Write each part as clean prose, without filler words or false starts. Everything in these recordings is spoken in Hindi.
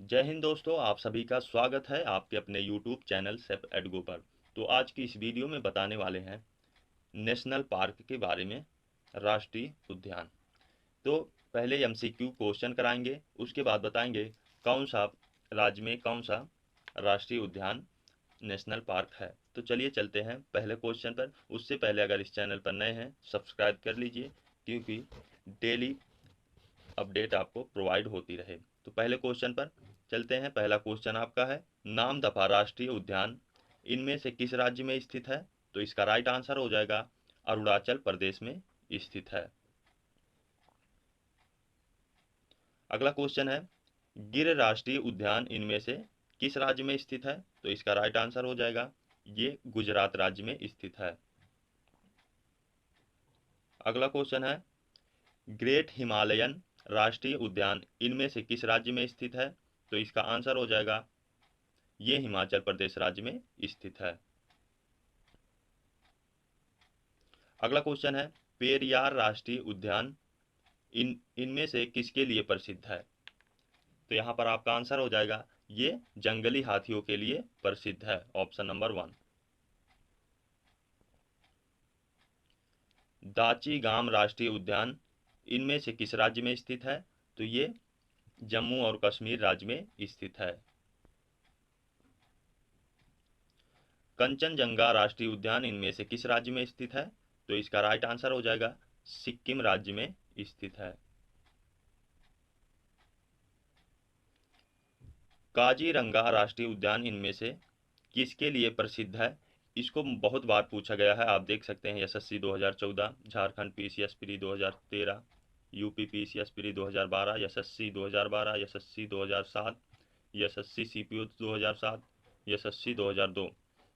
जय हिंद दोस्तों, आप सभी का स्वागत है आपके अपने YouTube चैनल सेफ एडगो पर। तो आज की इस वीडियो में बताने वाले हैं नेशनल पार्क के बारे में, राष्ट्रीय उद्यान। तो पहले MCQ क्वेश्चन कराएंगे, उसके बाद बताएंगे कौन सा राज्य में कौन सा राष्ट्रीय उद्यान नेशनल पार्क है। तो चलिए चलते हैं पहले क्वेश्चन पर। उससे पहले अगर इस चैनल पर नए हैं सब्सक्राइब कर लीजिए, क्योंकि डेली अपडेट आपको प्रोवाइड होती रहे। तो पहले क्वेश्चन पर चलते हैं। पहला क्वेश्चन आपका है, नाम दफा राष्ट्रीय उद्यान इनमें से किस राज्य में स्थित है? तो इसका राइट आंसर हो जाएगा अरुणाचल प्रदेश में स्थित है। अगला क्वेश्चन है, गिर राष्ट्रीय उद्यान इनमें से किस राज्य में स्थित है? तो इसका राइट आंसर हो जाएगा ये गुजरात राज्य में स्थित है। अगला क्वेश्चन है, ग्रेट हिमालयन राष्ट्रीय उद्यान इनमें से किस राज्य में स्थित है? तो इसका आंसर हो जाएगा ये हिमाचल प्रदेश राज्य में स्थित है। अगला क्वेश्चन है, पेरियार राष्ट्रीय उद्यान इनमें से किसके लिए प्रसिद्ध है? तो यहाँ पर आपका आंसर हो जाएगा ये जंगली हाथियों के लिए प्रसिद्ध है, ऑप्शन नंबर 1। दाची गाम राष्ट्रीय उद्यान इनमें से किस राज्य में स्थित है? तो ये जम्मू और कश्मीर राज्य में स्थित है। कंचनजंगा राष्ट्रीय उद्यान इनमें से किस राज्य में स्थित है? तो इसका राइट आंसर हो जाएगा सिक्किम राज्य में स्थित है। काजीरंगा राष्ट्रीय उद्यान इनमें से किसके लिए प्रसिद्ध है? इसको बहुत बार पूछा गया है, आप देख सकते हैं SSC 2014, Jharkhand PCS pre 2013, UP PCS pre 2012, SSC 2012, SSC 2007, SSC CPO 2007, SSC 2002।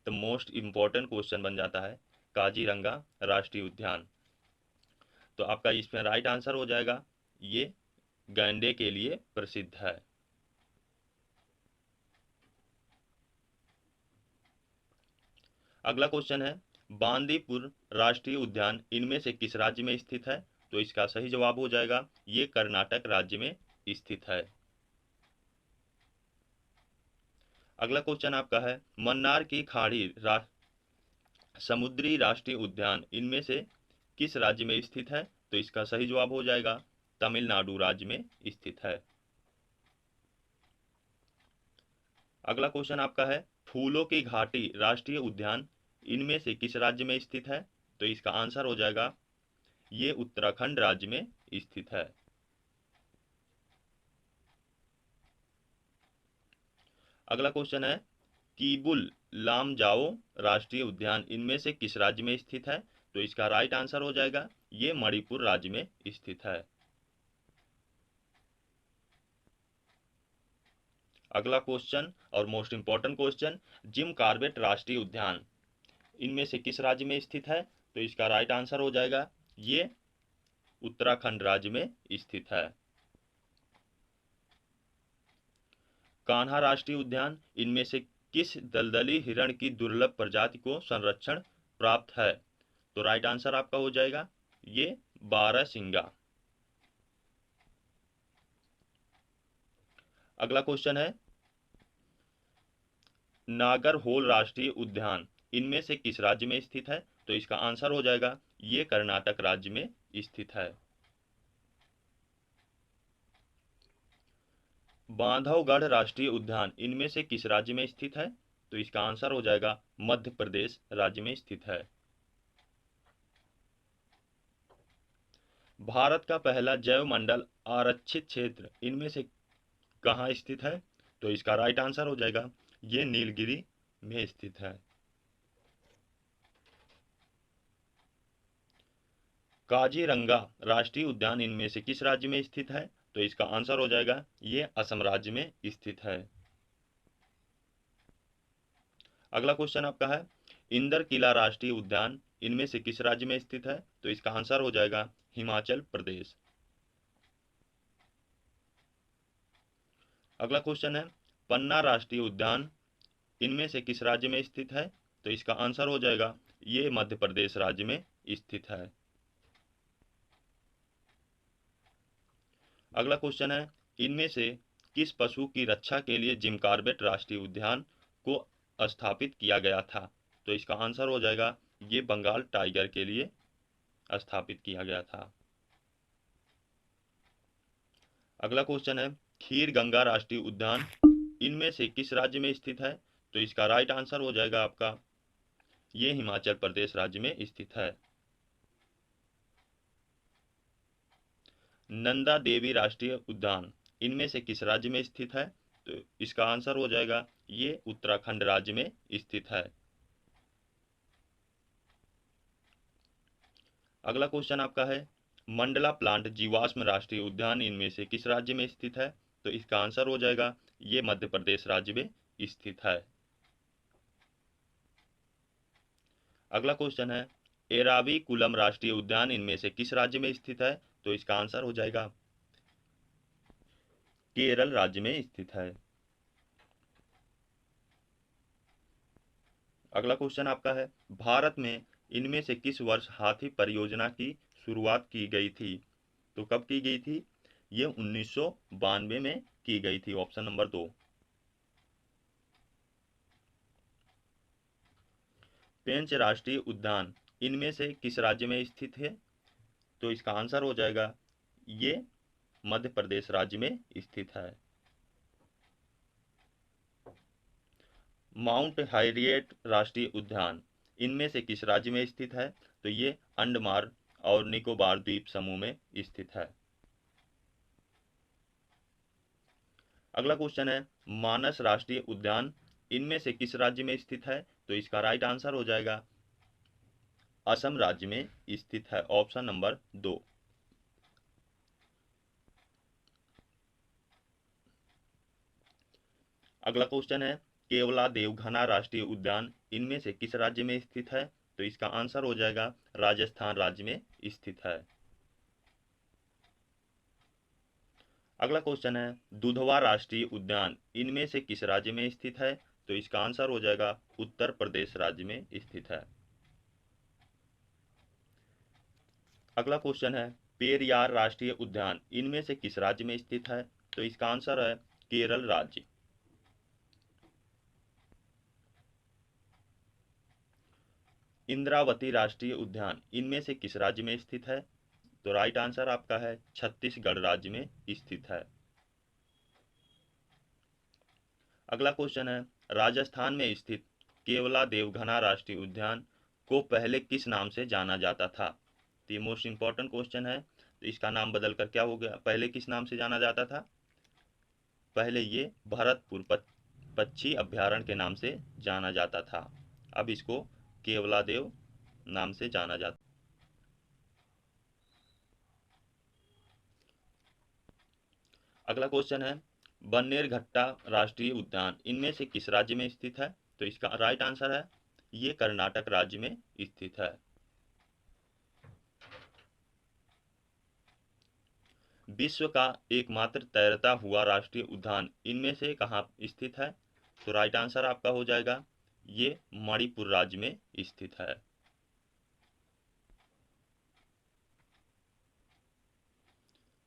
तो मोस्ट इम्पोर्टेंट क्वेश्चन बन जाता है काजीरंगा राष्ट्रीय उद्यान। तो आपका इसमें राइट आंसर हो जाएगा ये गैंडे के लिए प्रसिद्ध है। अगला क्वेश्चन है, बांदीपुर राष्ट्रीय उद्यान इनमें से किस राज्य में स्थित है? तो इसका सही जवाब हो जाएगा ये कर्नाटक राज्य में स्थित है। अगला क्वेश्चन आपका है, मन्नार की खाड़ी समुद्री राष्ट्रीय उद्यान इनमें से किस राज्य में स्थित है? तो इसका सही जवाब हो जाएगा तमिलनाडु राज्य में स्थित है। अगला क्वेश्चन आपका है, फूलों की घाटी राष्ट्रीय उद्यान इनमें से किस राज्य में स्थित है? तो इसका आंसर हो जाएगा ये उत्तराखंड राज्य में स्थित है। अगला क्वेश्चन है, कीबुल लामजाओ राष्ट्रीय उद्यान इनमें से किस राज्य में स्थित है? तो इसका राइट आंसर हो जाएगा ये मणिपुर राज्य में स्थित है। अगला क्वेश्चन और most important question, Jim Corbett राष्ट्रीय उद्यान इनमें से किस राज्य में स्थित है? तो इसका राइट आंसर हो जाएगा ये उत्तराखंड राज्य में स्थित है। कान्हा राष्ट्रीय उद्यान इनमें से किस दलदली हिरण की दुर्लभ प्रजाति को संरक्षण प्राप्त है? तो राइट आंसर आपका हो जाएगा ये बारहसिंगा। अगला क्वेश्चन है, नागरहोल राष्ट्रीय उद्यान इनमें से किस राज्य में स्थित है? तो इसका आंसर हो जाएगा ये कर्नाटक राज्य में स्थित है। बांधवगढ़ राष्ट्रीय उद्यान इनमें से किस राज्य में स्थित है? तो इसका आंसर हो जाएगा मध्य प्रदेश राज्य में स्थित है। भारत का पहला जैव मंडल आरक्षित क्षेत्र इनमें से कहाँ स्थित है? तो इसका राइट आंसर हो जाएगा ये नीलगिरी में स्थित है। काजीरंगा राष्ट्रीय उद्यान इनमें से किस राज्य में स्थित है? तो इसका आंसर हो जाएगा ये असम राज्य में स्थित है। अगला क्वेश्चन आपका है, इंदर किला राष्ट्रीय उद्यान इनमें से किस राज्य में स्थित है? तो इसका आंसर हो जाएगा हिमाचल प्रदेश। अगला क्वेश्चन है, पन्ना राष्ट्रीय उद्यान इनमें से किस राज्य में स्थित है? तो इसका आंसर हो जाएगा ये मध्य प्रदेश राज्य में स्थित है। अगला क्वेश्चन है, इनमें से किस पशु की रक्षा के लिए जिम कॉर्बेट राष्ट्रीय उद्यान को स्थापित किया गया था? तो इसका आंसर हो जाएगा ये बंगाल टाइगर के लिए स्थापित किया गया था। अगला क्वेश्चन है, खीर गंगा राष्ट्रीय उद्यान इनमें से किस राज्य में स्थित है? तो इसका राइट आंसर हो जाएगा आपका ये हिमाचल प्रदेश राज्य में स्थित है। नंदा देवी राष्ट्रीय उद्यान इनमें से किस राज्य में स्थित है? तो इसका आंसर हो जाएगा ये उत्तराखंड राज्य में स्थित है। अगला क्वेश्चन आपका है, मंडला प्लांट जीवाश्म राष्ट्रीय उद्यान इनमें से किस राज्य में स्थित है? तो इसका आंसर हो जाएगा ये मध्य प्रदेश राज्य में स्थित है। अगला क्वेश्चन है, एराविकुलम राष्ट्रीय उद्यान इनमें से किस राज्य में स्थित है? तो इसका आंसर हो जाएगा केरल राज्य में स्थित है। अगला क्वेश्चन आपका है, भारत में इनमें से किस वर्ष हाथी परियोजना की शुरुआत की गई थी? तो कब की गई थी? ये 1992 में की गई थी, ऑप्शन नंबर 2। पेंच राष्ट्रीय उद्यान इनमें से किस राज्य में स्थित है? तो इसका आंसर हो जाएगा ये मध्य प्रदेश राज्य में स्थित है। माउंट हैरिएट राष्ट्रीय उद्यान इनमें से किस राज्य में स्थित है? तो ये अंडमान और निकोबार द्वीप समूह में स्थित है। अगला क्वेश्चन है, मानस राष्ट्रीय उद्यान इनमें से किस राज्य में स्थित है? तो इसका राइट आंसर हो जाएगा असम राज्य में स्थित है, ऑप्शन नंबर 2। अगला क्वेश्चन है, केवला देवघना राष्ट्रीय उद्यान इनमें से किस राज्य में स्थित है? तो इसका आंसर हो जाएगा राजस्थान राज्य में स्थित है। अगला क्वेश्चन है, दुधवा राष्ट्रीय उद्यान इनमें से किस राज्य में स्थित है? तो इसका आंसर हो जाएगा उत्तर प्रदेश राज्य में स्थित है। अगला क्वेश्चन है, पेरियार राष्ट्रीय उद्यान इनमें से किस राज्य में स्थित है? तो इसका आंसर है केरल राज्य। इंद्रावती राष्ट्रीय उद्यान इनमें से किस राज्य में स्थित है? तो राइट आंसर आपका है छत्तीसगढ़ राज्य में स्थित है। अगला क्वेश्चन है, राजस्थान में स्थित केवला देवघना राष्ट्रीय उद्यान को पहले किस नाम से जाना जाता था? तो ये मोस्ट इंपॉर्टेंट क्वेश्चन है। तो इसका नाम बदलकर क्या हो गया? पहले किस नाम से जाना जाता था? पहले ये भरतपुर पक्षी अभ्यारण्य के नाम से जाना जाता था, अब इसको केवलादेव नाम से जाना जाता। अगला क्वेश्चन है, बन्नेरघट्टा राष्ट्रीय उद्यान इनमें से किस राज्य में स्थित है? तो इसका राइट आंसर है ये कर्नाटक राज्य में स्थित है। विश्व का एकमात्र तैरता हुआ राष्ट्रीय उद्यान इनमें से कहाँ स्थित है? तो राइट आंसर आपका हो जाएगा ये मणिपुर राज्य में स्थित है।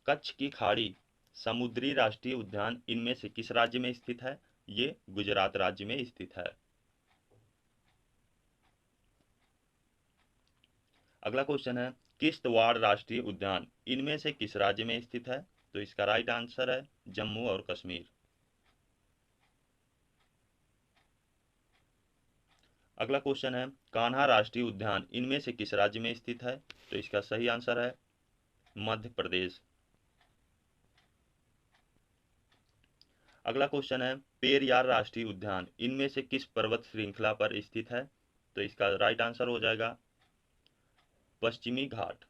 कच्छ की खाड़ी समुद्री राष्ट्रीय उद्यान इनमें से किस राज्य में स्थित है? ये गुजरात राज्य में स्थित है। अगला क्वेश्चन है, किश्तवाड़ राष्ट्रीय उद्यान इनमें से किस राज्य में स्थित है? तो इसका राइट आंसर है जम्मू और कश्मीर। अगला क्वेश्चन है, कान्हा राष्ट्रीय उद्यान इनमें से किस राज्य में स्थित है? तो इसका सही आंसर है मध्य प्रदेश। अगला क्वेश्चन है, पेरियार राष्ट्रीय उद्यान इनमें से किस पर्वत श्रृंखला पर स्थित है? तो इसका राइट आंसर हो जाएगा पश्चिमी घाट।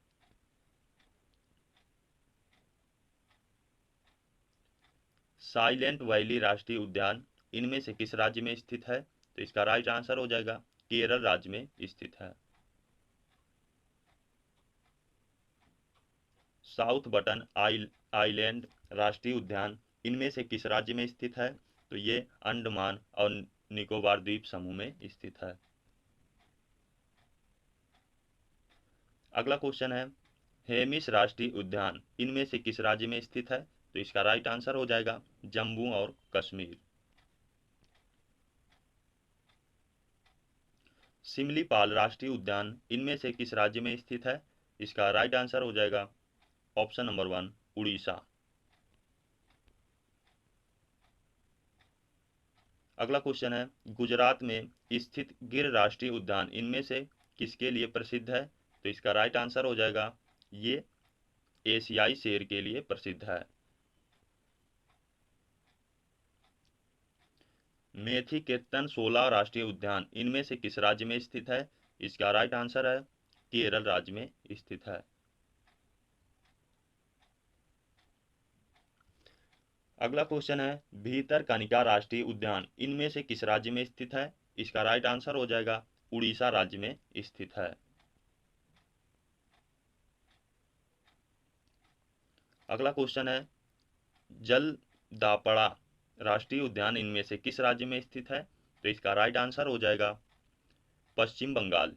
साइलेंट वैली राष्ट्रीय उद्यान इनमें से किस राज्य में स्थित है? तो इसका राइट आंसर हो जाएगा केरल राज्य में स्थित है। साउथ बटन आइलैंड राष्ट्रीय उद्यान इनमें से किस राज्य में स्थित है? तो ये अंडमान और निकोबार द्वीप समूह में स्थित है। अगला क्वेश्चन है, हेमिस राष्ट्रीय उद्यान इनमें से किस राज्य में स्थित है? तो इसका राइट आंसर हो जाएगा जम्मू और कश्मीर। सिमलीपाल राष्ट्रीय उद्यान इनमें से किस राज्य में स्थित है? इसका राइट आंसर हो जाएगा ऑप्शन नंबर 1 उड़ीसा। अगला क्वेश्चन है, गुजरात में स्थित गिर राष्ट्रीय उद्यान इनमें से किसके लिए प्रसिद्ध है? तो इसका राइट आंसर हो जाएगा ये एशियाई शेर के लिए प्रसिद्ध है। मेथी के तनसोला राष्ट्रीय उद्यान इनमें से किस राज्य में स्थित है? इसका राइट आंसर है केरल राज्य में स्थित है। अगला क्वेश्चन है, भीतरकनिका राष्ट्रीय उद्यान इनमें से किस राज्य में स्थित है? इसका राइट आंसर हो जाएगा उड़ीसा राज्य में स्थित है। अगला क्वेश्चन है, जलदापड़ा राष्ट्रीय उद्यान इनमें से किस राज्य में स्थित है? तो इसका राइट आंसर हो जाएगा पश्चिम बंगाल।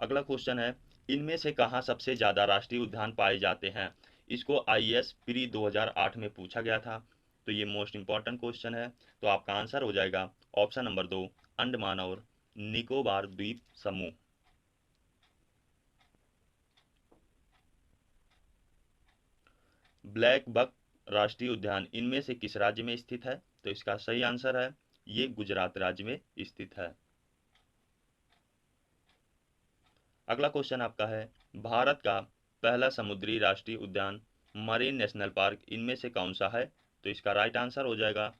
अगला क्वेश्चन है, इनमें से कहाँ सबसे ज्यादा राष्ट्रीय उद्यान पाए जाते हैं? इसको आईएएस प्री 2008 में पूछा गया था, तो ये मोस्ट इंपॉर्टेंट क्वेश्चन है। तो आपका आंसर हो जाएगा ऑप्शन नंबर 2 अंडमान और निकोबार द्वीप समूह। ब्लैक बक राष्ट्रीय उद्यान इनमें से किस राज्य में स्थित है? तो इसका सही आंसर है ये गुजरात राज्य में स्थित है। अगला क्वेश्चन आपका है, भारत का पहला समुद्री राष्ट्रीय उद्यान मरीन नेशनल पार्क इनमें से कौन सा है? तो इसका राइट आंसर हो जाएगा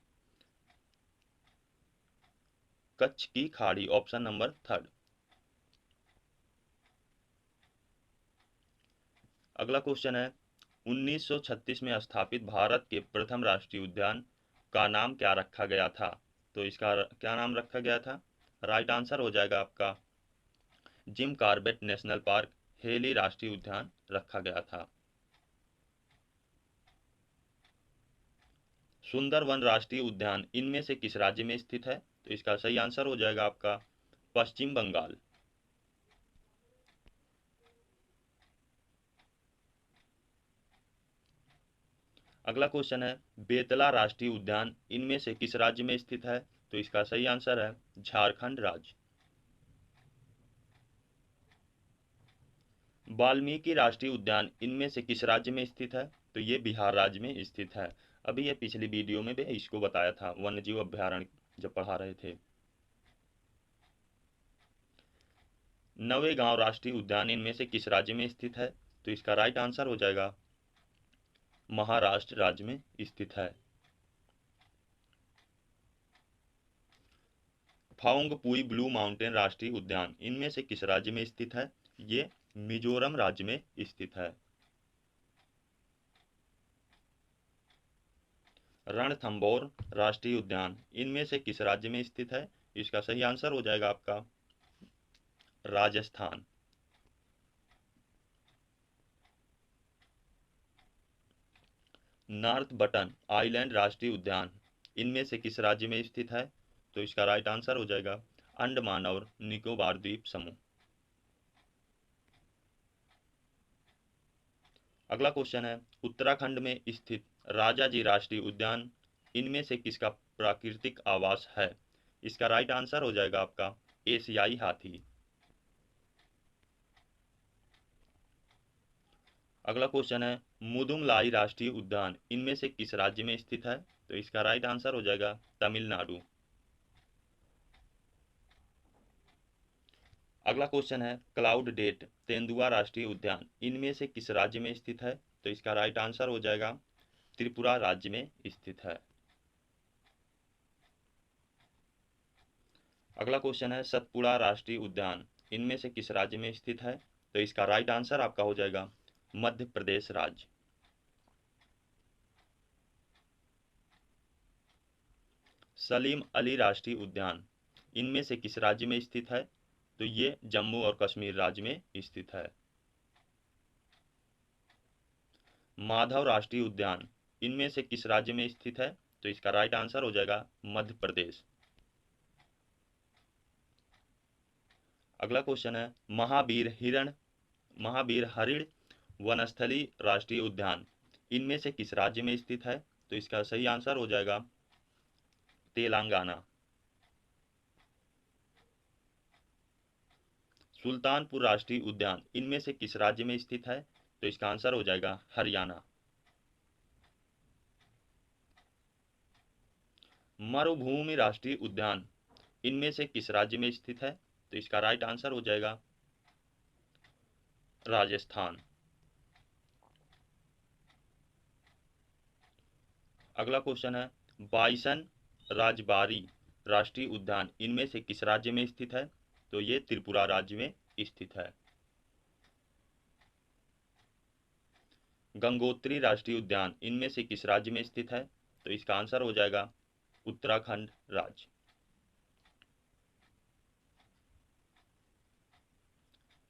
कच्छ की खाड़ी, ऑप्शन नंबर 3। अगला क्वेश्चन है, 1936 में स्थापित भारत के प्रथम राष्ट्रीय उद्यान का नाम क्या रखा गया था? तो इसका क्या नाम रखा गया था? राइट आंसर हो जाएगा आपका Jim Corbett National Park Hailey राष्ट्रीय उद्यान रखा गया था। सुंदरवन राष्ट्रीय उद्यान इनमें से किस राज्य में स्थित है? तो इसका सही आंसर हो जाएगा आपका पश्चिम बंगाल। अगला क्वेश्चन है, बेतला राष्ट्रीय उद्यान इनमें से किस राज्य में स्थित है? तो इसका सही आंसर है झारखंड राज्य। वाल्मीकि राष्ट्रीय उद्यान इनमें से किस राज्य में स्थित है? तो ये बिहार राज्य में स्थित है। अभी ये पिछली वीडियो में भी इसको बताया था, वन्यजीव अभ्यारण्य जब पढ़ा रहे थे। नवेगांव राष्ट्रीय उद्यान इनमें से किस राज्य में स्थित है? तो इसका राइट आंसर हो जाएगा महाराष्ट्र राज्य में स्थित है। फाउंगपुई ब्लू माउंटेन राष्ट्रीय उद्यान इनमें से किस राज्य में स्थित है? ये मिजोरम राज्य में स्थित है। रणथंभौर राष्ट्रीय उद्यान इनमें से किस राज्य में स्थित है? इसका सही आंसर हो जाएगा आपका राजस्थान। नॉर्थ बटन आइलैंड राष्ट्रीय उद्यान इनमें से किस राज्य में स्थित है? तो इसका राइट आंसर हो जाएगा अंडमान और निकोबार द्वीप समूह। अगला क्वेश्चन है, उत्तराखंड में स्थित राजाजी राष्ट्रीय उद्यान इनमें से किसका प्राकृतिक आवास है? इसका राइट आंसर हो जाएगा आपका एशियाई हाथी। अगला क्वेश्चन है, मुदुमलाई राष्ट्रीय उद्यान इनमें से किस राज्य में स्थित है? तो इसका राइट आंसर हो जाएगा तमिलनाडु। अगला क्वेश्चन है, क्लाउड डेट तेंदुआ राष्ट्रीय उद्यान इनमें से किस राज्य में स्थित है? तो इसका राइट आंसर हो जाएगा त्रिपुरा राज्य में स्थित है। अगला क्वेश्चन है, सतपुड़ा राष्ट्रीय उद्यान इनमें से किस राज्य में स्थित है? तो इसका राइट आंसर आपका हो जाएगा मध्य प्रदेश राज्य। सलीम अली राष्ट्रीय उद्यान इनमें से किस राज्य में स्थित है? तो ये जम्मू और कश्मीर राज्य में स्थित है। माधव राष्ट्रीय उद्यान इनमें से किस राज्य में स्थित है? तो इसका राइट आंसर हो जाएगा मध्य प्रदेश। अगला क्वेश्चन है, महावीर हरिण वनस्थली राष्ट्रीय उद्यान इनमें से किस राज्य में स्थित है? तो इसका सही आंसर हो जाएगा तेलंगाना। सुल्तानपुर राष्ट्रीय उद्यान इनमें से किस राज्य में स्थित है? तो इसका आंसर हो जाएगा हरियाणा। मरुभूमि राष्ट्रीय उद्यान इनमें से किस राज्य में स्थित है? तो इसका राइट आंसर हो जाएगा राजस्थान। अगला क्वेश्चन है, बाइसन राजबारी राष्ट्रीय उद्यान इनमें से किस राज्य में स्थित है? तो ये त्रिपुरा राज्य में स्थित है। गंगोत्री राष्ट्रीय उद्यान इनमें से किस राज्य में स्थित है? तो इसका आंसर हो जाएगा उत्तराखंड राज्य।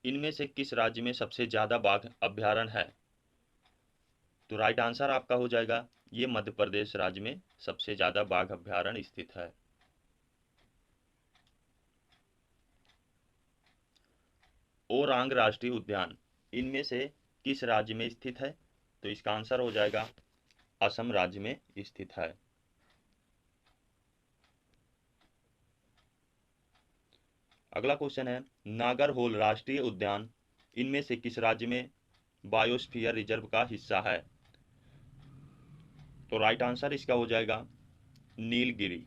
इनमें से किस राज्य में सबसे ज्यादा बाघ अभ्यारण्य है? तो राइट आंसर आपका हो जाएगा ये मध्य प्रदेश राज्य में सबसे ज्यादा बाघ अभ्यारण्य स्थित है। ओरांग राष्ट्रीय उद्यान इनमें से किस राज्य में स्थित है? तो इसका आंसर हो जाएगा असम राज्य में स्थित है। अगला क्वेश्चन है, नागरहोल राष्ट्रीय उद्यान इनमें से किस राज्य में बायोस्फीयर रिजर्व का हिस्सा है? तो राइट आंसर इसका हो जाएगा नीलगिरी।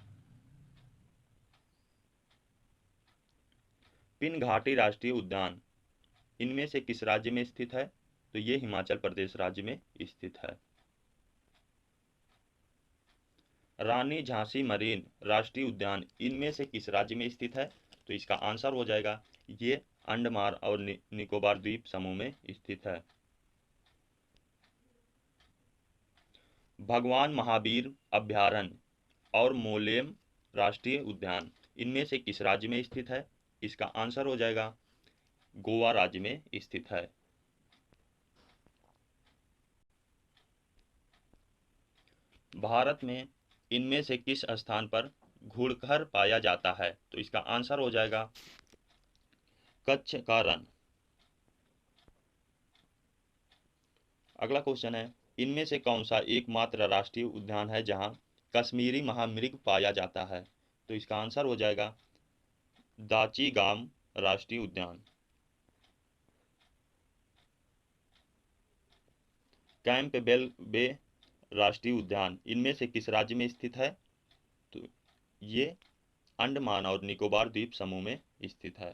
पिन घाटी राष्ट्रीय उद्यान इनमें से किस राज्य में स्थित है? तो ये हिमाचल प्रदेश राज्य में स्थित है। रानी झांसी मरीन राष्ट्रीय उद्यान इनमें से किस राज्य में स्थित है? तो इसका आंसर हो जाएगा ये अंडमान और निकोबार द्वीप समूह में स्थित है। भगवान महावीर अभ्यारण्य और मोलेम राष्ट्रीय उद्यान इनमें से किस राज्य में स्थित है? इसका आंसर हो जाएगा गोवा राज्य में स्थित है। भारत में इनमें से किस स्थान पर घुड़खर पाया जाता है? तो इसका आंसर हो जाएगा कच्छ का रण। अगला क्वेश्चन है, इनमें से कौन सा एकमात्र राष्ट्रीय उद्यान है जहां कश्मीरी महामृग पाया जाता है? तो इसका आंसर हो जाएगा दाची गाम राष्ट्रीय उद्यान। कैंपबेल बे राष्ट्रीय उद्यान इनमें से किस राज्य में स्थित है? तो ये अंडमान और निकोबार द्वीप समूह में स्थित है।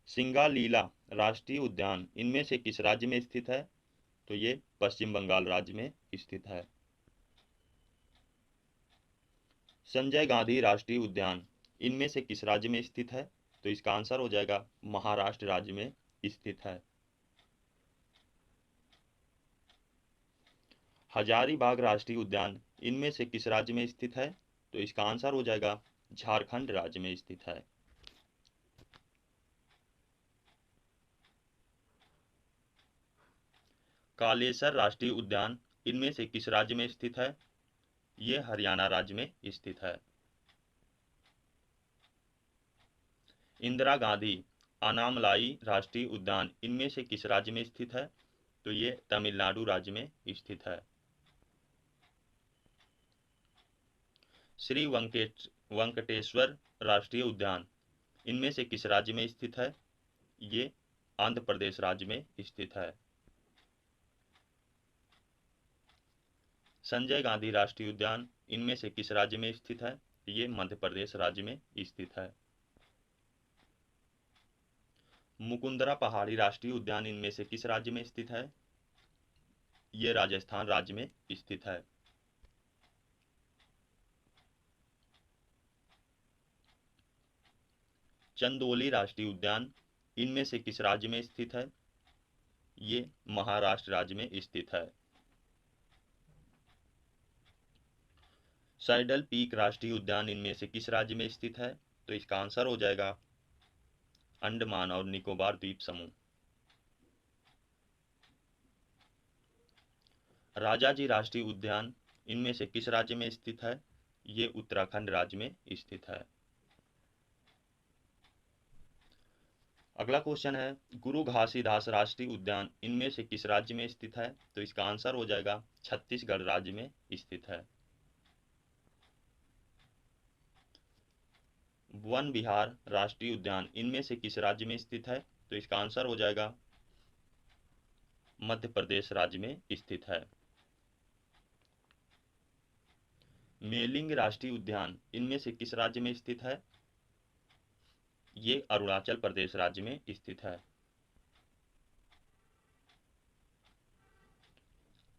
सिंगालीला राष्ट्रीय उद्यान इनमें से किस राज्य में स्थित है? तो ये पश्चिम बंगाल राज्य में स्थित है। संजय गांधी राष्ट्रीय उद्यान इनमें से किस राज्य में स्थित है? तो इसका आंसर हो जाएगा महाराष्ट्र राज्य में स्थित है। हजारीबाग राष्ट्रीय उद्यान इनमें से किस राज्य में स्थित है? तो इसका आंसर हो जाएगा झारखंड राज्य में स्थित है। कालेसर राष्ट्रीय उद्यान इनमें से किस राज्य में स्थित है? ये हरियाणा राज्य में स्थित है। इंदिरा गांधी अनामलाई राष्ट्रीय उद्यान इनमें से किस राज्य में स्थित है? तो ये तमिलनाडु राज्य में स्थित है। श्री वेंकटेश्वर राष्ट्रीय उद्यान इनमें से किस राज्य में स्थित है? ये आंध्र प्रदेश राज्य में स्थित है। संजय गांधी राष्ट्रीय उद्यान इनमें से किस राज्य में स्थित है? ये मध्य प्रदेश राज्य में स्थित है। मुकुंदरा पहाड़ी राष्ट्रीय उद्यान इनमें से किस राज्य में स्थित है? ये राजस्थान राज्य में स्थित है। चंदोली राष्ट्रीय उद्यान इनमें से किस राज्य में स्थित है? ये महाराष्ट्र राज्य में स्थित है। सैडल पीक राष्ट्रीय उद्यान इनमें से किस राज्य में स्थित है? तो इसका आंसर हो जाएगा अंडमान और निकोबार द्वीप समूह। राजाजी राष्ट्रीय उद्यान इनमें से किस राज्य में स्थित है? ये उत्तराखंड राज्य में स्थित है। अगला क्वेश्चन है, गुरु घासीदास राष्ट्रीय उद्यान इनमें से किस राज्य में स्थित है? तो इसका आंसर हो जाएगा छत्तीसगढ़ राज्य में स्थित है। वन विहार राष्ट्रीय उद्यान इनमें से किस राज्य में स्थित है? तो इसका आंसर हो जाएगा मध्य प्रदेश राज्य में स्थित है। मेलिंग राष्ट्रीय उद्यान इनमें से किस राज्य में स्थित है? ये अरुणाचल प्रदेश राज्य में स्थित है।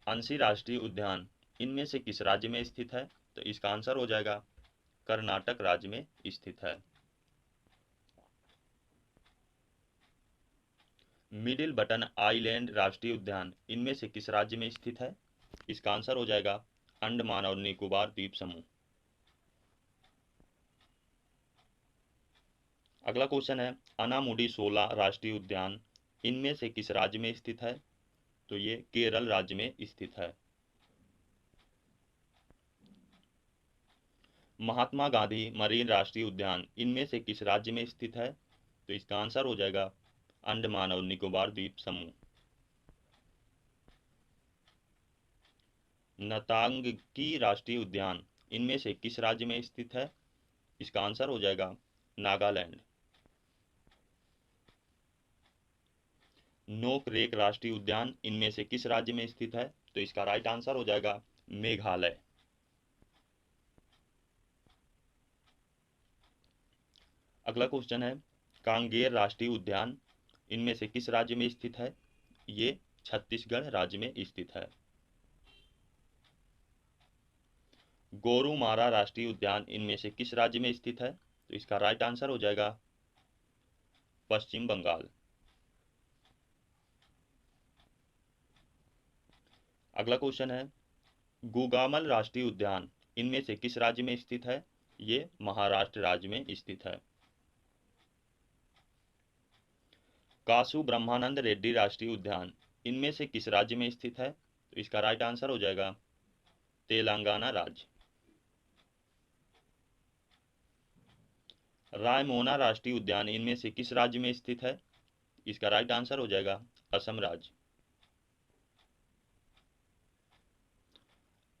अंशी राष्ट्रीय उद्यान इनमें से किस राज्य में स्थित है? तो इसका आंसर हो जाएगा कर्नाटक राज्य में स्थित है। मिडिल बटन आइलैंड राष्ट्रीय उद्यान इनमें से किस राज्य में स्थित है? इसका आंसर हो जाएगा अंडमान और निकोबार द्वीप समूह। अगला क्वेश्चन है, अनामुडी शोला राष्ट्रीय उद्यान इनमें से किस राज्य में स्थित है? तो ये केरल राज्य में स्थित है। महात्मा गांधी मरीन राष्ट्रीय उद्यान इनमें से किस राज्य में स्थित है? तो इसका आंसर हो जाएगा अंडमान और निकोबार द्वीप समूह। नतांगी राष्ट्रीय उद्यान इनमें से किस राज्य में स्थित है? इसका आंसर हो जाएगा नागालैंड। नोकरेक राष्ट्रीय उद्यान इनमें से किस राज्य में स्थित है? तो इसका राइट आंसर हो जाएगा मेघालय। अगला क्वेश्चन है, कांगेर राष्ट्रीय उद्यान इनमें से किस राज्य में स्थित है? ये छत्तीसगढ़ राज्य में स्थित है। गोरुमारा राष्ट्रीय उद्यान इनमें से किस राज्य में स्थित है? तो इसका राइट आंसर हो जाएगा पश्चिम बंगाल। अगला क्वेश्चन है, गुगामल राष्ट्रीय उद्यान इनमें से किस राज्य में स्थित है? ये महाराष्ट्र राज्य में स्थित है। कासु ब्रह्मानंद रेड्डी राष्ट्रीय उद्यान इनमें से किस राज्य में स्थित है? तो इसका राइट आंसर हो जाएगा तेलंगाना राज्य। रायमोना राष्ट्रीय उद्यान इनमें से किस राज्य में स्थित है? इसका राइट आंसर हो जाएगा असम राज्य।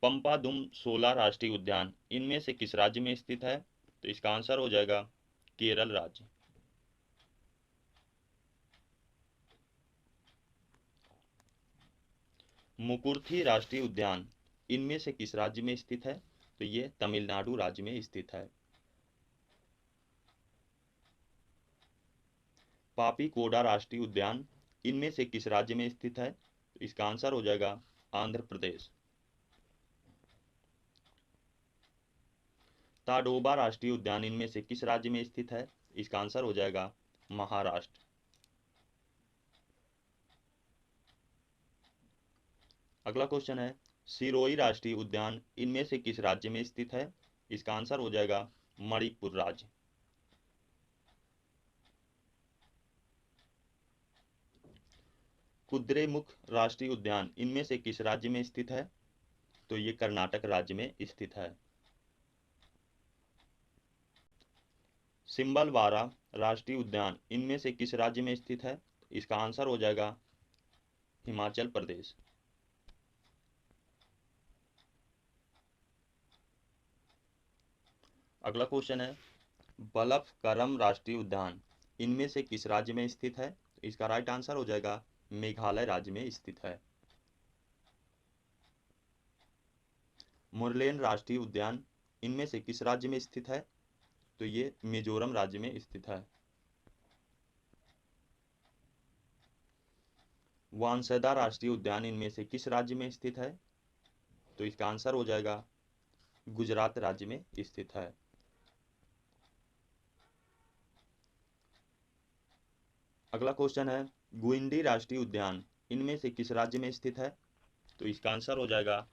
पंपादुम सोला राष्ट्रीय उद्यान इनमें से किस राज्य में स्थित है? तो इसका आंसर हो जाएगा केरल राज्य। मुकुर्थी राष्ट्रीय उद्यान इनमें से किस राज्य में स्थित है? तो ये तमिलनाडु राज्य में स्थित है। पापी कोडा राष्ट्रीय उद्यान इनमें से किस राज्य में स्थित है? तो इसका आंसर हो जाएगा आंध्र प्रदेश। ताडोबा राष्ट्रीय उद्यान इनमें से किस राज्य में स्थित है? इसका आंसर हो जाएगा महाराष्ट्र। अगला क्वेश्चन है, सिरोही राष्ट्रीय उद्यान इनमें से किस राज्य में स्थित है? इसका आंसर हो जाएगा मणिपुर राज्य। कुद्रेमुख राष्ट्रीय उद्यान इनमें से किस राज्य में स्थित है? तो ये कर्नाटक राज्य में स्थित है। सिंबलवारा राष्ट्रीय उद्यान इनमें से किस राज्य में स्थित है? इसका आंसर हो जाएगा हिमाचल प्रदेश। अगला क्वेश्चन है, बलफकरम राष्ट्रीय उद्यान इनमें से किस राज्य में स्थित है? इसका राइट आंसर हो जाएगा मेघालय राज्य में स्थित है। मुरलेन राष्ट्रीय उद्यान इनमें से किस राज्य में स्थित है? तो ये मिजोरम राज्य में स्थित है। वांसदा राष्ट्रीय उद्यान इनमें से किस राज्य में स्थित है? तो इसका आंसर हो जाएगा गुजरात राज्य में स्थित है। अगला क्वेश्चन है, गुइंडी राष्ट्रीय उद्यान इनमें से किस राज्य में स्थित है? तो इसका आंसर हो जाएगा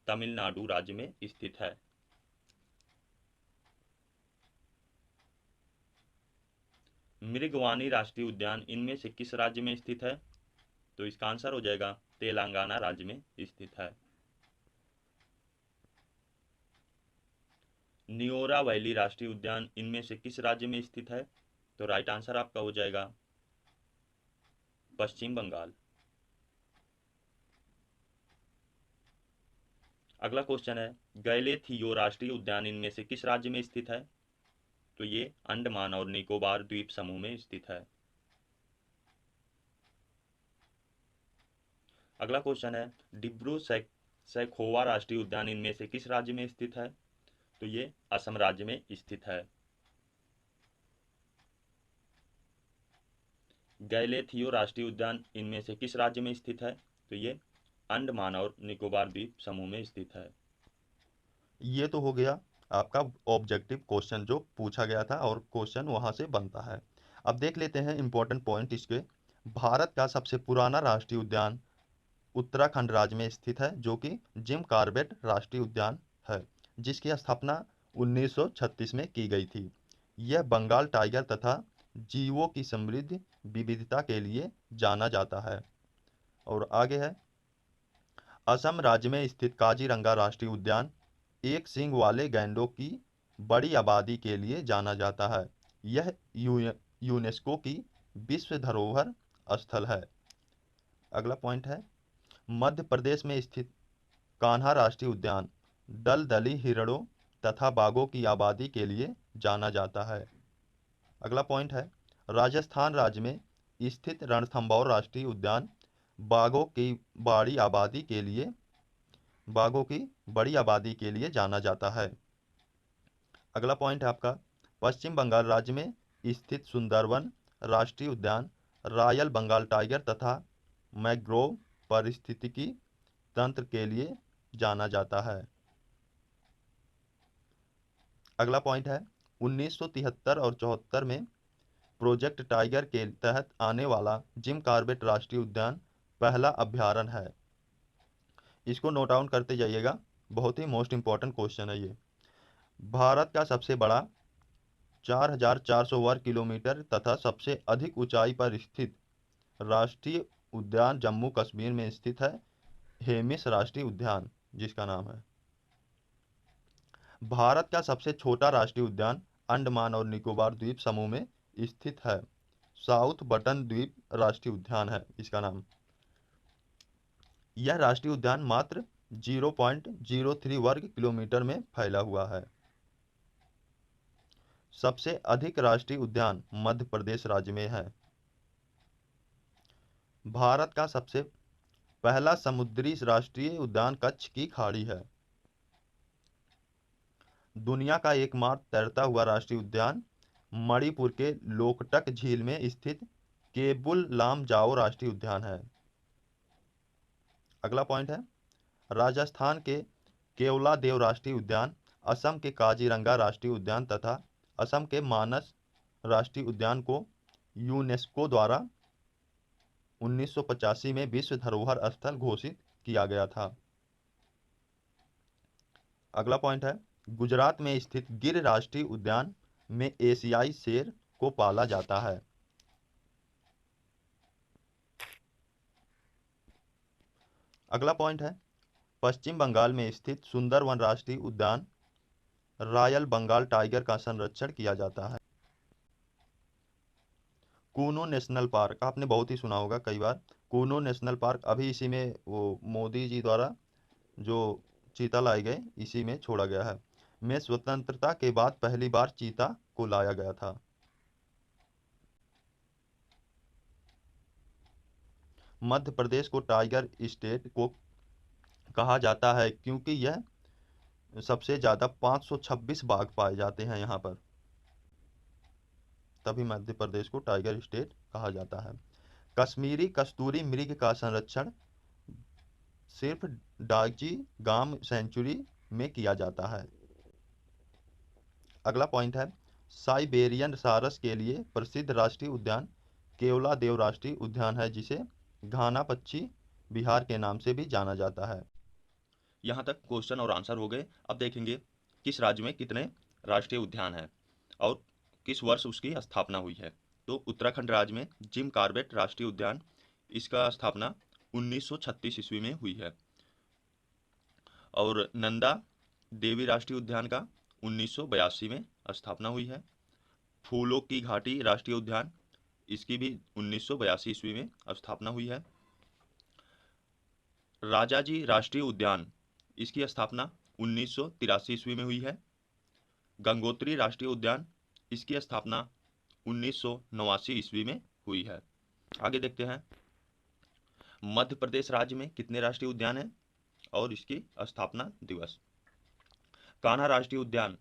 तमिलनाडु राज्य में स्थित है। मृगवानी राष्ट्रीय उद्यान इनमें से किस राज्य में स्थित है? तो इसका आंसर हो जाएगा तेलंगाना राज्य में स्थित है। नियोरा वैली राष्ट्रीय उद्यान इनमें से किस राज्य में स्थित है? तो राइट आंसर आपका हो जाएगा पश्चिम बंगाल। अगला क्वेश्चन है, गैलेथियो राष्ट्रीय उद्यान इनमें से किस राज्य में स्थित है? तो ये अंडमान और निकोबार द्वीप समूह में स्थित है। अगला क्वेश्चन है, डिब्रू सैखोवा राष्ट्रीय उद्यान इनमें से किस राज्य में स्थित है? तो ये असम राज्य में स्थित है। गैलेथियो राष्ट्रीय उद्यान इनमें से किस राज्य में स्थित है? तो ये अंडमान और निकोबार द्वीप समूह में स्थित है। ये तो हो गया आपका ऑब्जेक्टिव क्वेश्चन जो पूछा गया था और क्वेश्चन वहां से बनता है। अब देख लेते हैं इंपॉर्टेंट पॉइंट इसके। भारत का सबसे पुराना राष्ट्रीय उद्यान उत्तराखंड राज्य में स्थित है, जो कि जिम कॉर्बेट राष्ट्रीय उद्यान है, जिसकी स्थापना 1936 में की गई थी। यह बंगाल टाइगर तथा जीवों की समृद्ध विविधता के लिए जाना जाता है। और आगे है, असम राज्य में स्थित काजीरंगा राष्ट्रीय उद्यान एक सींग वाले गैंडों की बड़ी आबादी के लिए जाना जाता है। यह यूनेस्को की विश्व धरोहर स्थल है। अगला पॉइंट है, मध्य प्रदेश में स्थित कान्हा राष्ट्रीय उद्यान दलदली हिरणों तथा बाघों की आबादी के लिए जाना जाता है। अगला पॉइंट है, राजस्थान राज्य में स्थित रणथंभौर राष्ट्रीय उद्यान बाघों की बड़ी आबादी के लिए जाना जाता है। अगला पॉइंट है आपका, पश्चिम बंगाल राज्य में स्थित सुंदरवन राष्ट्रीय उद्यान रॉयल बंगाल टाइगर तथा मैंग्रोव पारिस्थितिकी तंत्र के लिए जाना जाता है। अगला पॉइंट है, 1973 और 74 में प्रोजेक्ट टाइगर के तहत आने वाला जिम कॉर्बेट राष्ट्रीय उद्यान पहला अभयारण्य है। इसको नोट डाउन करते जाइएगा, बहुत ही मोस्ट इंपॉर्टेंट क्वेश्चन है ये। भारत का सबसे बड़ा 4,400 वर्ग किलोमीटर तथा सबसे अधिक ऊंचाई पर स्थित राष्ट्रीय उद्यान जम्मू कश्मीर में स्थित है, हेमिस राष्ट्रीय उद्यान जिसका नाम है। भारत का सबसे छोटा राष्ट्रीय उद्यान अंडमान और निकोबार द्वीप समूह में स्थित है, साउथ बटन द्वीप राष्ट्रीय उद्यान है इसका नाम। यह राष्ट्रीय उद्यान मात्र 0.03 वर्ग किलोमीटर में फैला हुआ है। सबसे अधिक राष्ट्रीय उद्यान मध्य प्रदेश राज्य में है। भारत का सबसे पहला समुद्री राष्ट्रीय उद्यान कच्छ की खाड़ी है। दुनिया का एकमात्र तैरता हुआ राष्ट्रीय उद्यान मणिपुर के लोकटक झील में स्थित केबुल लामजाओ राष्ट्रीय उद्यान है। अगला पॉइंट है, राजस्थान के केवलादेव राष्ट्रीय उद्यान, असम के काजीरंगा राष्ट्रीय उद्यान तथा असम के मानस राष्ट्रीय उद्यान को यूनेस्को द्वारा 1985 में विश्व धरोहर स्थल घोषित किया गया था। अगला पॉइंट है, गुजरात में स्थित गिर राष्ट्रीय उद्यान में एशियाई शेर को पाला जाता है। अगला पॉइंट है, पश्चिम बंगाल में स्थित सुंदरवन राष्ट्रीय उद्यान रॉयल बंगाल टाइगर का संरक्षण किया जाता है। कूनो नेशनल पार्क आपने बहुत ही सुना होगा कई बार। कूनो नेशनल पार्क अभी इसी में वो मोदी जी द्वारा जो चीता लाए गए इसी में छोड़ा गया है। में स्वतंत्रता के बाद पहली बार चीता को लाया गया था। मध्य प्रदेश को टाइगर स्टेट को कहा जाता है क्योंकि यह सबसे ज्यादा 526 बाघ पाए जाते हैं यहाँ पर, तभी मध्य प्रदेश को टाइगर स्टेट कहा जाता है। कश्मीरी कस्तूरी मृग का संरक्षण सिर्फ डाकजी गाम सेंचुरी में किया जाता है। अगला पॉइंट है, साइबेरियन सारस के लिए प्रसिद्ध राष्ट्रीय उद्यान केवलादेव राष्ट्रीय उद्यान है, जिसे घाना पक्षी बिहार के नाम से भी जाना जाता है। यहाँ तक क्वेश्चन और आंसर हो गए। अब देखेंगे किस राज्य में कितने राष्ट्रीय उद्यान हैं और किस वर्ष उसकी स्थापना हुई है। तो उत्तराखंड राज्य में जिम कॉर्बेट राष्ट्रीय उद्यान, इसका स्थापना 1936 ईस्वी में हुई है। और नंदा देवी राष्ट्रीय उद्यान का 1982 में स्थापना हुई है। फूलों की घाटी राष्ट्रीय उद्यान इसकी भी 1982 ईस्वी में स्थापना हुई है। राजाजी राष्ट्रीय उद्यान, इसकी स्थापना 1983 ईस्वी में हुई है। गंगोत्री राष्ट्रीय उद्यान, इसकी स्थापना 1989 ईस्वी में हुई है। आगे देखते हैं मध्य प्रदेश राज्य में कितने राष्ट्रीय उद्यान हैं और इसकी स्थापना दिवस। कान्हा राष्ट्रीय उद्यान,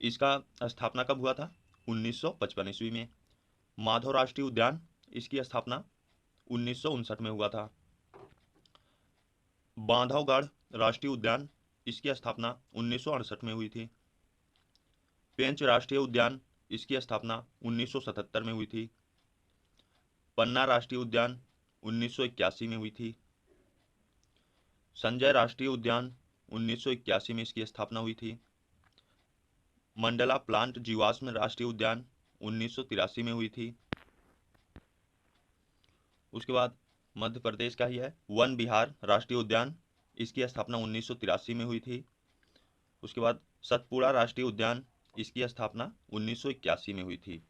इसका स्थापना कब हुआ था? 1955 ईस्वी में। माधव राष्ट्रीय उद्यान, इसकी स्थापना 1959 में हुआ था। बांधवगढ़ राष्ट्रीय उद्यान, इसकी स्थापना 1968 में हुई थी। पेंच राष्ट्रीय उद्यान, इसकी स्थापना 1977 में हुई थी। पन्ना राष्ट्रीय उद्यान 1981 में हुई थी। संजय राष्ट्रीय उद्यान 1981 में इसकी स्थापना हुई थी। मंडला प्लांट जीवाश्म राष्ट्रीय उद्यान 1983 में हुई थी। उसके बाद मध्य प्रदेश का ही है वन विहार राष्ट्रीय उद्यान, इसकी स्थापना 1983 में हुई थी। उसके बाद सतपुड़ा राष्ट्रीय उद्यान, इसकी स्थापना 1981 में हुई थी।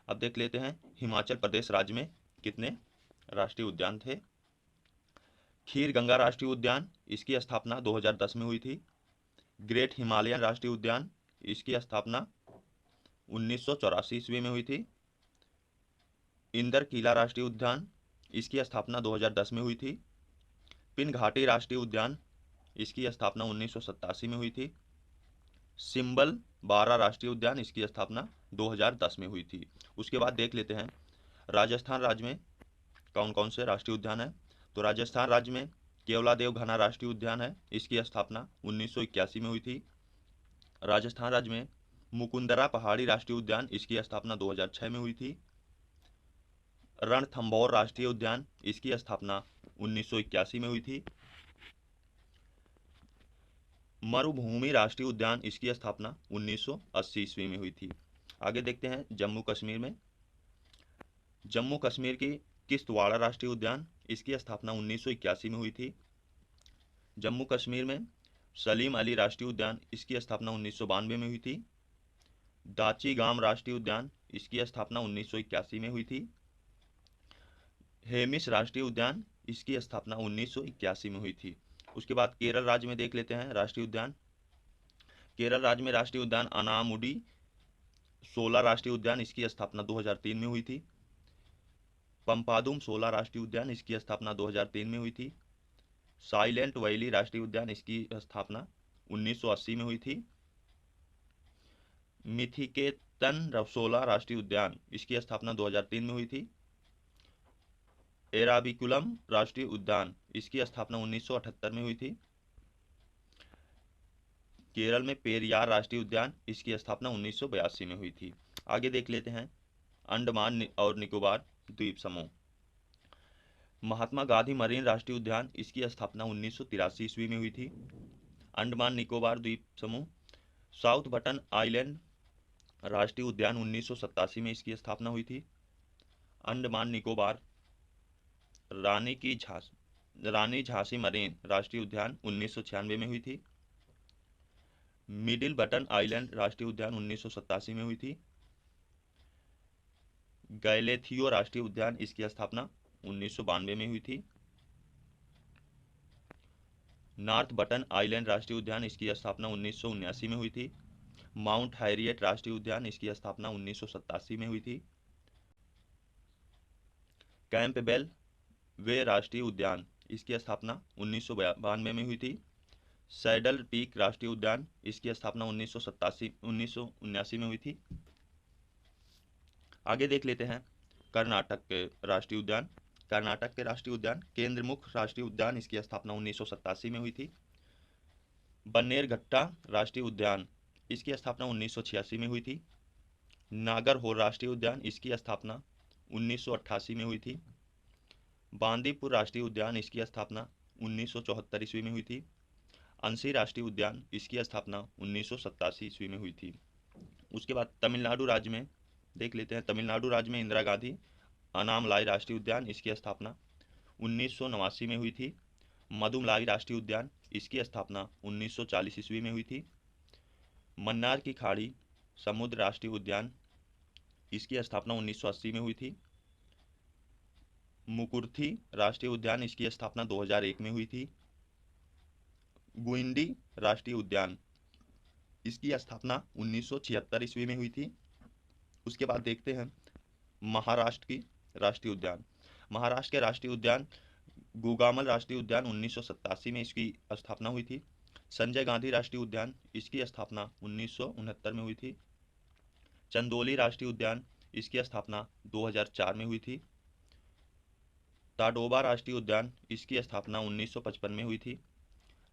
अब देख लेते हैं हिमाचल प्रदेश राज्य में कितने राष्ट्रीय उद्यान थे। खीर गंगा राष्ट्रीय उद्यान, इसकी स्थापना 2010 में हुई थी। ग्रेट हिमालयन राष्ट्रीय उद्यान, इसकी स्थापना 1984 ईस्वी में हुई थी। इंदर किला राष्ट्रीय उद्यान, इसकी स्थापना 2010 में हुई थी। पिन घाटी राष्ट्रीय उद्यान, इसकी स्थापना 1987 में हुई थी। सिंबल बारा राष्ट्रीय उद्यान, इसकी स्थापना 2010 में हुई थी। उसके बाद देख लेते हैं राजस्थान राज्य में कौन कौन से राष्ट्रीय उद्यान है। तो राजस्थान राज्य में केवलादेव घना राष्ट्रीय उद्यान है, इसकी स्थापना 1981 में हुई थी। राजस्थान राज्य में मुकुंदरा पहाड़ी राष्ट्रीय उद्यान, इसकी स्थापना 2006 में हुई थी। रणथंभौर राष्ट्रीय उद्यान, इसकी स्थापना 1981 में हुई थी। मरुभूमि राष्ट्रीय उद्यान, इसकी स्थापना 1980 ईस्वी में हुई थी। आगे देखते हैं जम्मू कश्मीर में। जम्मू कश्मीर की किश्तवाड़ा राष्ट्रीय उद्यान, इसकी स्थापना 1981 में हुई थी। जम्मू कश्मीर में सलीम अली राष्ट्रीय उद्यान, इसकी स्थापना 1992 में हुई थी। दाची गांव राष्ट्रीय उद्यान, इसकी स्थापना 1981 में हुई थी। हेमिस राष्ट्रीय उद्यान, इसकी स्थापना 1981 में हुई थी। उसके बाद केरल राज्य में देख लेते हैं राष्ट्रीय उद्यान। केरल राज्य में राष्ट्रीय उद्यान अनामुडी 16 राष्ट्रीय उद्यान, इसकी स्थापना 2003 में हुई थी। पंपादुम 16 राष्ट्रीय उद्यान, इसकी स्थापना 2003 में हुई थी। साइलेंट वैली राष्ट्रीय उद्यान, इसकी स्थापना 1980 में हुई थी। मिथिकेतन 16 राष्ट्रीय उद्यान, इसकी स्थापना 2003 में हुई थी। एराविकुलम राष्ट्रीय उद्यान, इसकी स्थापना 1978 में हुई थी। केरल में पेरियार राष्ट्रीय उद्यान, इसकी स्थापना 1982 में हुई थी। आगे देख लेते हैं अंडमान और निकोबार द्वीप समूह। महात्मा गांधी मरीन राष्ट्रीय उद्यान, इसकी स्थापना 1983 ईस्वी में हुई थी। अंडमान निकोबार द्वीप समूह। साउथ बटन आइलैंड राष्ट्रीय उद्यान 1987 में इसकी स्थापना हुई थी। अंडमान निकोबार रानी झांसी मरीन राष्ट्रीय उद्यान 1996 में हुई थी। मिडिल बटन आइलैंड राष्ट्रीय उद्यान 1987 में हुई थी। गैलेथियो राष्ट्रीय उद्यान, इसकी स्थापना 1992 में हुई थी। नॉर्थ बटन आइलैंड राष्ट्रीय उद्यान, इसकी स्थापना 1979 में हुई थी। माउंट हैरियट राष्ट्रीय उद्यान, इसकी स्थापना 1987 में हुई थी। कैंपबेल वे राष्ट्रीय उद्यान, इसकी स्थापना 1992 में हुई थी। सैडल पीक राष्ट्रीय उद्यान, इसकी स्थापना 1979 में हुई थी। आगे देख लेते हैं कर्नाटक के राष्ट्रीय उद्यान। कर्नाटक के राष्ट्रीय उद्यान केंद्रमुख राष्ट्रीय उद्यान, इसकी स्थापना 1987 में हुई थी। बन्नेरघट्टा राष्ट्रीय उद्यान, इसकी स्थापना 1986 में हुई थी। नागरहोल राष्ट्रीय उद्यान, इसकी स्थापना 1988 में हुई थी। बांदीपुर राष्ट्रीय उद्यान, इसकी स्थापना 1974 ईस्वी में हुई थी। अंसी राष्ट्रीय उद्यान, इसकी स्थापना 1987 ईस्वी में हुई थी। उसके बाद तमिलनाडु राज्य में देख लेते हैं। तमिलनाडु राज्य में इंदिरा गांधी अनामलाई राष्ट्रीय उद्यान, इसकी स्थापना 1989 में हुई थी। मदुमलाई राष्ट्रीय उद्यान, इसकी स्थापना 1940 ईस्वी में हुई थी। मन्नार की खाड़ी समुद्र राष्ट्रीय उद्यान, इसकी स्थापना 1980 में हुई थी। मुकुर्थी राष्ट्रीय उद्यान, इसकी स्थापना 2001 में हुई थी। गुइंडी राष्ट्रीय उद्यान, इसकी स्थापना 1976 ईस्वी में हुई थी। उसके बाद देखते हैं महाराष्ट्र की राष्ट्रीय उद्यान। महाराष्ट्र के राष्ट्रीय उद्यान गुगामल राष्ट्रीय उद्यान 1987 में इसकी स्थापना हुई थी। संजय गांधी राष्ट्रीय उद्यान, इसकी स्थापना 1969 में हुई थी। चंदोली राष्ट्रीय उद्यान, इसकी स्थापना 2004 में हुई थी। ताडोबा राष्ट्रीय उद्यान, इसकी स्थापना 1955 में हुई थी।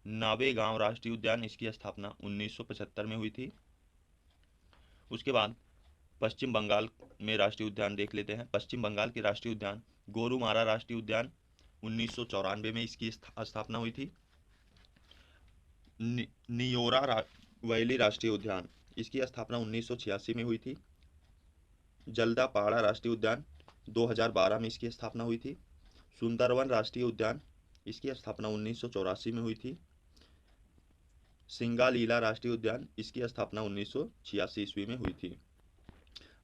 नावेगांव राष्ट्रीय उद्यान, इसकी स्थापना 1975 में हुई थी। उसके बाद पश्चिम बंगाल में राष्ट्रीय उद्यान देख लेते हैं। पश्चिम बंगाल के राष्ट्रीय उद्यान गोरुमारा राष्ट्रीय उद्यान 1994 में इसकी स्थापना हुई थी। नियोरा वैली राष्ट्रीय उद्यान, इसकी स्थापना 1986 में हुई थी। जल्दापाड़ा राष्ट्रीय उद्यान 2012 में इसकी स्थापना हुई थी। सुंदरवन राष्ट्रीय उद्यान, इसकी स्थापना 1984 में हुई थी। सिंगालीला राष्ट्रीय उद्यान, इसकी स्थापना 1986 ईस्वी में हुई थी।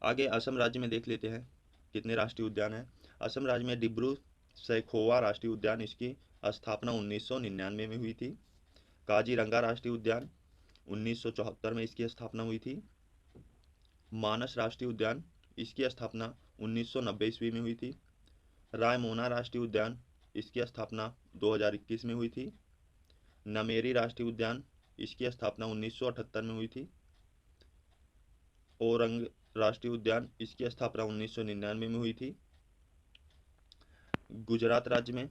आगे असम राज्य में देख लेते हैं कितने राष्ट्रीय उद्यान हैं। असम राज्य में डिब्रू सैखोवा राष्ट्रीय उद्यान, इसकी स्थापना 1999 में हुई थी। काजीरंगा राष्ट्रीय उद्यान 1974 में इसकी स्थापना हुई थी। मानस राष्ट्रीय उद्यान, इसकी स्थापना 1990 ईस्वी में हुई थी। रायमोना राष्ट्रीय उद्यान, इसकी स्थापना 2021 में हुई थी। नमेरी राष्ट्रीय उद्यान, इसकी स्थापना 1978 में हुई थी। औरंग राष्ट्रीय उद्यान, इसकी स्थापना 1999 में हुई थी। गुजरात राज्य में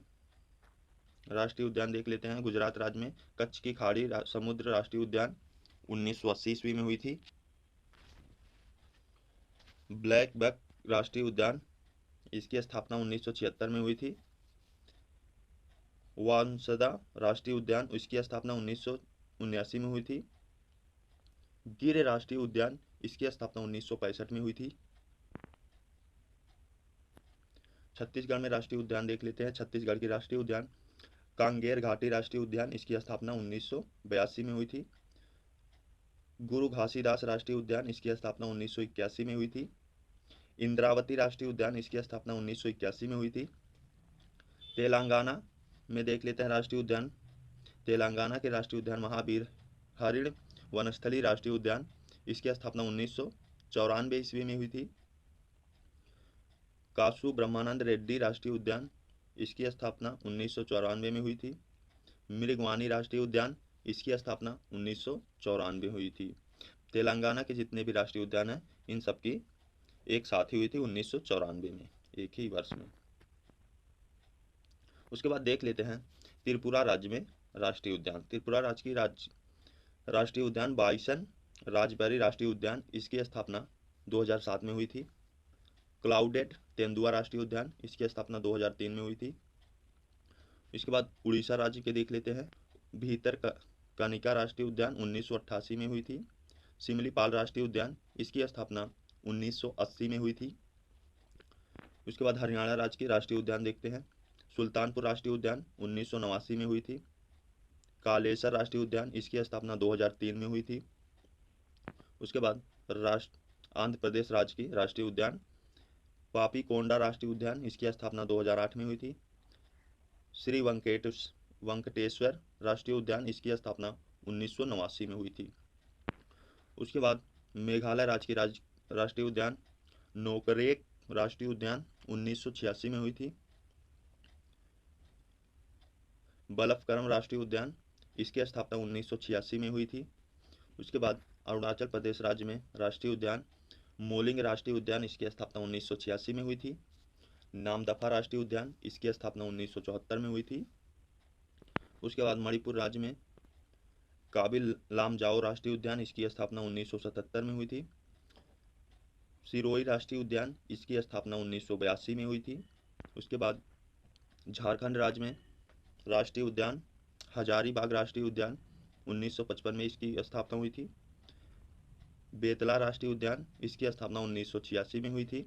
राष्ट्रीय उद्यान देख लेते हैं। गुजरात राज्य में कच्छ की खाड़ी समुद्र राष्ट्रीय उद्यान 1980 ईस्वी में हुई थी। ब्लैक बक राष्ट्रीय उद्यान, इसकी स्थापना 1976 में हुई थी। वांसदा राष्ट्रीय उद्यान, इसकी स्थापना 1979 में हुई थी। गिर राष्ट्रीय उद्यान, इसकी स्थापना 1965 में हुई थी। छत्तीसगढ़ में राष्ट्रीय उद्यान देख लेते हैं। छत्तीसगढ़ की राष्ट्रीय उद्यान कांगेर घाटी राष्ट्रीय उद्यान, इसकी स्थापना 1982 में हुई थी। गुरु घासीदास राष्ट्रीय उद्यान, इसकी स्थापना 1981 में हुई थी। इंद्रावती राष्ट्रीय उद्यान, इसकी स्थापना 1981 में हुई थी। तेलंगाना में देख लेते हैं राष्ट्रीय उद्यान। तेलंगाना के राष्ट्रीय उद्यान महावीर हरिण वनस्थली राष्ट्रीय उद्यान, इसकी स्थापना 1994 ईस्वी में हुई थी। कासु ब्रह्मानंद रेड्डी राष्ट्रीय उद्यान, इसकी स्थापना 1994 में हुई थी। मृगवानी राष्ट्रीय उद्यान, इसकी स्थापना 1994 हुई थी। तेलंगाना के जितने भी राष्ट्रीय उद्यान हैं इन सबकी एक साथ ही हुई थी 1994 में, एक ही वर्ष में। उसके बाद देख लेते हैं त्रिपुरा राज्य में राष्ट्रीय उद्यान। त्रिपुरा राज्य की राष्ट्रीय उद्यान बाइसन राजबरी राष्ट्रीय उद्यान, इसकी स्थापना 2007 में हुई थी। क्लाउडेड तेंदुआ राष्ट्रीय उद्यान, इसकी स्थापना 2003 में हुई थी। इसके बाद उड़ीसा राज्य के देख लेते हैं। भीतर कनिका राष्ट्रीय उद्यान 1988 में हुई थी। सिमलीपाल राष्ट्रीय उद्यान, इसकी स्थापना 1980 में हुई थी। उसके बाद हरियाणा राज्य के राष्ट्रीय उद्यान देखते हैं। सुल्तानपुर राष्ट्रीय उद्यान 1989 में हुई थी। कालेसर राष्ट्रीय उद्यान, इसकी स्थापना 2003 में हुई थी। उसके बाद आंध्र प्रदेश राज्य की राष्ट्रीय उद्यान पापीकोंडा राष्ट्रीय उद्यान, इसकी स्थापना 2008 में हुई थी। श्री वेंकटेश्वर राष्ट्रीय उद्यान, इसकी स्थापना 1989 में हुई थी। उसके बाद मेघालय राज्य की राष्ट्रीय उद्यान नोकरेक राष्ट्रीय उद्यान 1986 में हुई थी। बलफकरम राष्ट्रीय उद्यान, इसकी स्थापना 1986 में हुई थी। उसके बाद अरुणाचल प्रदेश राज्य में राष्ट्रीय उद्यान मोलिंग राष्ट्रीय उद्यान, इसकी स्थापना 1986 में हुई थी। नामदफा राष्ट्रीय उद्यान, इसकी स्थापना 1974 में हुई थी। उसके बाद मणिपुर राज्य में काबिल लामजाओ राष्ट्रीय उद्यान, इसकी स्थापना 1977 में हुई थी। सिरोही राष्ट्रीय उद्यान, इसकी स्थापना 1982 में हुई थी। उसके बाद झारखंड राज्य में राष्ट्रीय उद्यान हजारीबाग राष्ट्रीय उद्यान 1955 में इसकी स्थापना हुई थी। बेतला राष्ट्रीय उद्यान, इसकी स्थापना 1986 में हुई थी।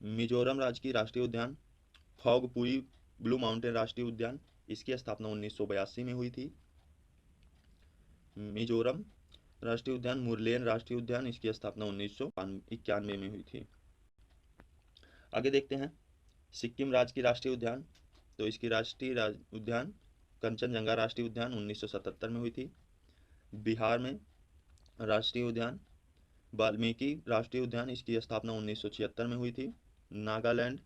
मिजोरम राज्य की राष्ट्रीय उद्यान फॉगपुई ब्लू माउंटेन राष्ट्रीय उद्यान, इसकी स्थापना 1982 में हुई थी। मिजोरम राष्ट्रीय उद्यान मुरलेन राष्ट्रीय उद्यान, इसकी स्थापना 1991 में हुई थी। आगे देखते हैं सिक्किम राज्य की राष्ट्रीय उद्यान, तो इसकी राष्ट्रीय उद्यान कंचनजंगा राष्ट्रीय उद्यान 1977 में हुई थी। बिहार में राष्ट्रीय उद्यान वाल्मीकि राष्ट्रीय उद्यान, इसकी स्थापना 1976 में हुई थी। नागालैंड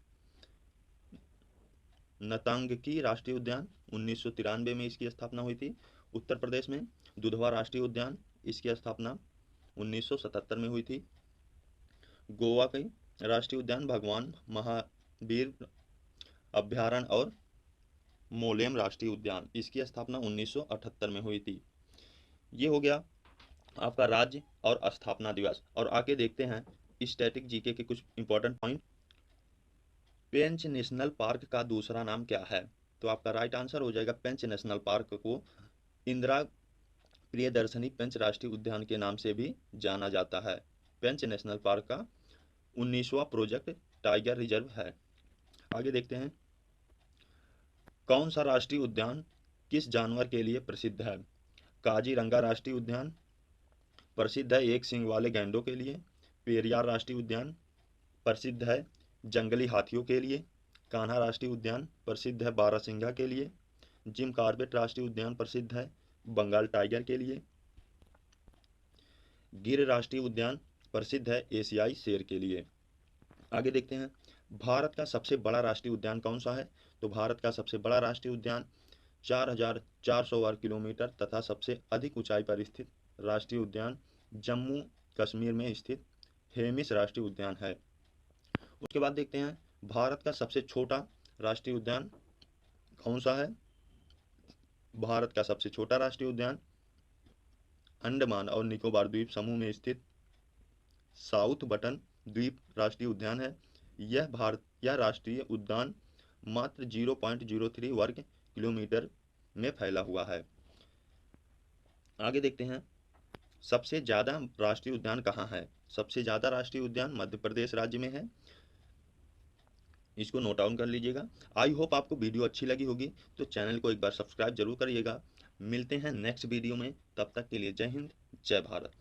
नतांगकी राष्ट्रीय उद्यान 1993 में इसकी स्थापना हुई थी। उत्तर प्रदेश में दुधवा राष्ट्रीय उद्यान, इसकी स्थापना 1977 में हुई थी। गोवा के राष्ट्रीय उद्यान भगवान महावीर अभयारण्य और मोलेम राष्ट्रीय उद्यान, इसकी स्थापना 1978 में हुई थी। ये हो गया आपका राज्य और स्थापना दिवस। और आगे देखते हैं स्टैटिक जीके के कुछ इंपॉर्टेंट पॉइंट। पेंच नेशनल पार्क का दूसरा नाम क्या है? तो आपका राइट आंसर हो जाएगा पेंच नेशनल पार्क को इंदिरा प्रियदर्शनी पेंच राष्ट्रीय उद्यान के नाम से भी जाना जाता है। पेंच नेशनल पार्क का 19वां प्रोजेक्ट टाइगर रिजर्व है। आगे देखते हैं कौन सा राष्ट्रीय उद्यान किस जानवर के लिए प्रसिद्ध है? काजीरंगा राष्ट्रीय उद्यान प्रसिद्ध है एक सींग वाले गैंडों के लिए। पेरियार राष्ट्रीय उद्यान प्रसिद्ध है जंगली हाथियों के लिए। कान्हा राष्ट्रीय उद्यान प्रसिद्ध है बारहसिंगा के लिए। जिम कॉर्बेट राष्ट्रीय उद्यान प्रसिद्ध है बंगाल टाइगर के लिए। गिर राष्ट्रीय उद्यान प्रसिद्ध है एशियाई शेर के लिए। आगे देखते हैं भारत का सबसे बड़ा राष्ट्रीय उद्यान कौन सा है? तो भारत का सबसे बड़ा राष्ट्रीय उद्यान 4400 वर्ग किलोमीटर तथा सबसे अधिक ऊंचाई पर स्थित राष्ट्रीय उद्यान जम्मू कश्मीर में स्थित हेमिस राष्ट्रीय उद्यान है। उसके बाद देखते हैं भारत का सबसे छोटा राष्ट्रीय उद्यान कौन सा है? भारत का सबसे छोटा राष्ट्रीय उद्यान अंडमान और निकोबार द्वीप समूह में स्थित साउथ बटन द्वीप राष्ट्रीय उद्यान है। यह राष्ट्रीय उद्यान मात्र 0.03 वर्ग किलोमीटर में फैला हुआ है। आगे देखते हैं सबसे ज़्यादा राष्ट्रीय उद्यान कहाँ है? सबसे ज़्यादा राष्ट्रीय उद्यान मध्य प्रदेश राज्य में है। इसको नोट डाउन कर लीजिएगा। आई होप आपको वीडियो अच्छी लगी होगी, तो चैनल को एक बार सब्सक्राइब जरूर करिएगा। मिलते हैं नेक्स्ट वीडियो में, तब तक के लिए जय हिंद जय भारत।